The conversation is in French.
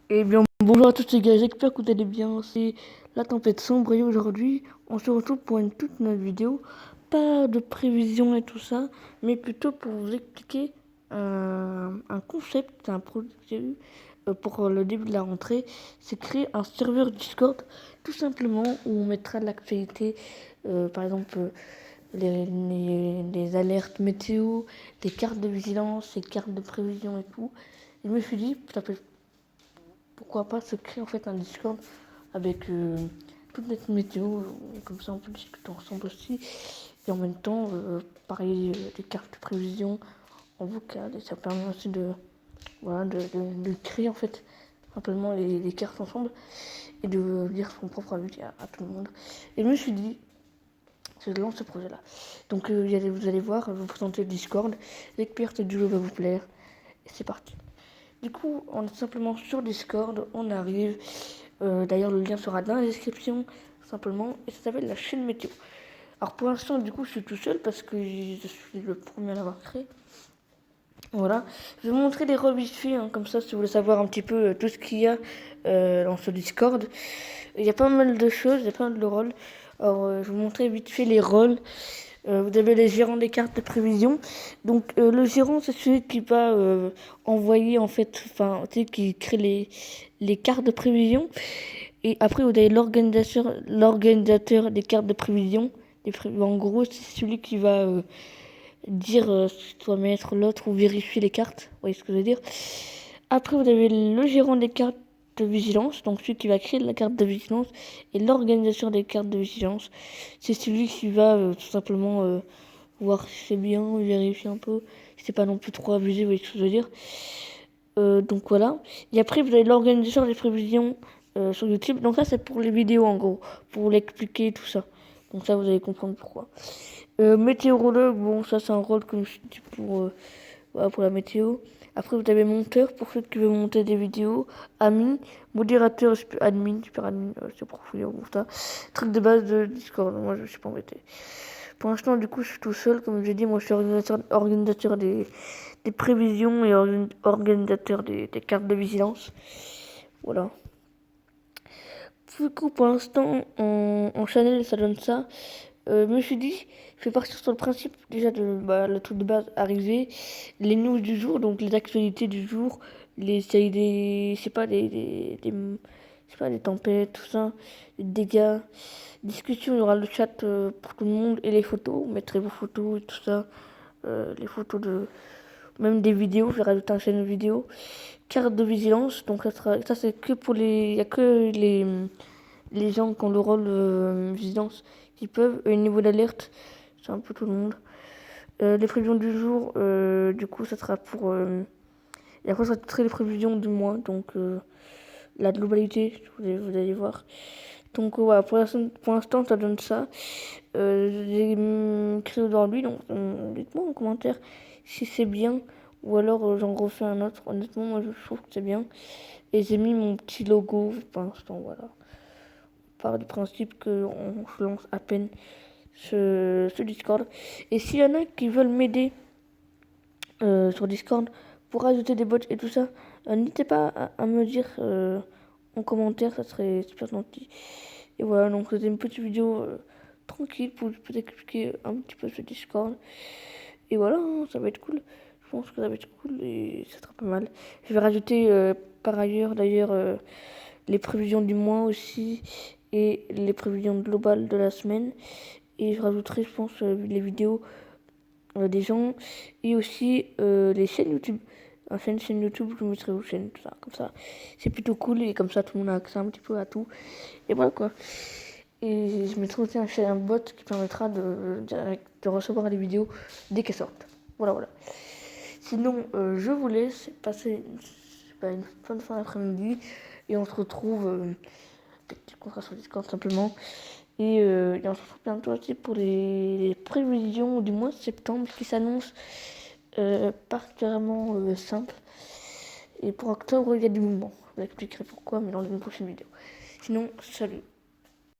Eh bien, bonjour à tous les gars, j'espère que vous allez bien. C'est la tempête sombre et aujourd'hui, on se retrouve pour une toute nouvelle vidéo. Pas de prévision et tout ça, mais plutôt pour vous expliquer un concept, un projet que j'ai eu pour le début de la rentrée. C'est créer un serveur Discord, tout simplement, où on mettra de l'actualité, par exemple les alertes météo, des cartes de vigilance, les cartes de prévision et tout. Et je me suis dit, ça peut pourquoi pas se créer en fait un Discord avec toute notre météo, comme ça on peut discuter ensemble aussi. Et en même temps, pareil, des cartes de prévision en vocal. Et ça permet aussi voilà, de créer en fait simplement les cartes ensemble et de lire son propre avis à tout le monde. Et je me suis dit, je lance ce projet-là. Donc vous allez voir, je vais vous présenter le Discord. L'expérience du jeu va vous plaire. Et c'est parti. Du coup, on est simplement sur Discord, on arrive. D'ailleurs, le lien sera dans la description, simplement. Et ça s'appelle la chaîne météo. Alors pour l'instant, du coup, je suis tout seul parce que je suis le premier à l'avoir créé. Voilà. Je vais vous montrer les rôles vite fait, hein, comme ça, si vous voulez savoir un petit peu tout ce qu'il y a dans ce Discord. Il y a pas mal de choses, il y a pas mal de rôles. Alors, je vais vous montrer vite fait les rôles. Vous avez les gérants des cartes de prévision. Donc le gérant, c'est celui qui va envoyer en fait, enfin, tu sais, qui crée les cartes de prévision. Et après, vous avez l'organisateur des cartes de prévision. En gros, c'est celui qui va dire si tu dois mettre l'autre ou vérifier les cartes. Vous voyez ce que je veux dire? Après, vous avez le gérant des cartes de vigilance, donc celui qui va créer la carte de vigilance, et l'organisation des cartes de vigilance. C'est celui qui va tout simplement voir si c'est bien, vérifier un peu, si c'est pas non plus trop abusé, vous voyez ce que je veux dire. Donc voilà. Et après, vous avez l'organisation des prévisions sur YouTube. Donc ça, c'est pour les vidéos en gros, pour l'expliquer tout ça. Donc ça, vous allez comprendre pourquoi. Météorologue, bon, ça c'est un rôle comme je dis voilà, pour la météo. Après, vous avez monteur pour ceux qui veulent monter des vidéos. Ami, modérateur, super admin, c'est pour fouiller, bon, ça. Truc de base de Discord, moi je suis pas embêté. Pour l'instant, du coup, je suis tout seul. Comme j'ai dit, moi je suis organisateur des prévisions et organisateur des cartes de vigilance. Voilà. Du coup, pour l'instant, en Chanel, ça donne ça. Je me suis dit, je vais partir sur le principe déjà de le truc de base arrivé, les news du jour, donc les actualités du jour, je sais pas, je sais pas, des tempêtes, tout ça, des dégâts, discussion, il y aura le chat pour tout le monde et les photos, vous mettrez vos photos et tout ça, les photos de, même des vidéos, je vais rajouter une chaîne vidéo, carte de vigilance, donc ça c'est que pour il y a que les gens qui ont le rôle vigilance qui peuvent. Et niveau d'alerte, c'est un peu tout le monde. Les prévisions du jour, du coup, ça sera pour. Et après, ça sera les prévisions du mois, donc la globalité, vous allez voir. Donc voilà, pour l'instant, ça donne ça. J'ai écrit aujourd'hui, donc dites-moi en commentaire si c'est bien. Ou alors j'en refais un autre. Honnêtement, moi je trouve que c'est bien. Et j'ai mis mon petit logo pour l'instant, voilà. Par du principe qu'on se lance à peine ce Discord. Et s'il y en a qui veulent m'aider sur Discord pour ajouter des bots et tout ça, n'hésitez pas à me dire en commentaire, ça serait super gentil. Et voilà, donc c'était une petite vidéo tranquille pour vous expliquer un petit peu ce Discord. Et voilà, hein, ça va être cool. Je pense que ça va être cool et ça sera pas mal. Je vais rajouter par ailleurs d'ailleurs les prévisions du mois aussi et les prévisions globales de la semaine. Et je rajouterai, je pense, les vidéos des gens et aussi les chaînes YouTube. Une chaîne YouTube, je mettrai aux chaînes, tout ça, comme ça. C'est plutôt cool et comme ça tout le monde a accès un petit peu à tout. Et voilà quoi. Et je mettrai aussi un bot qui permettra de recevoir les vidéos dès qu'elles sortent. Voilà, voilà. Sinon, je vous laisse passer une bonne fin d'après-midi et on se retrouve petit contrat sur Discord simplement. Et on se retrouve bientôt aussi pour les prévisions du mois de septembre qui s'annoncent particulièrement simples. Et pour octobre, il y a du mouvement. Je vous expliquerai pourquoi, mais dans une prochaine vidéo. Sinon, salut.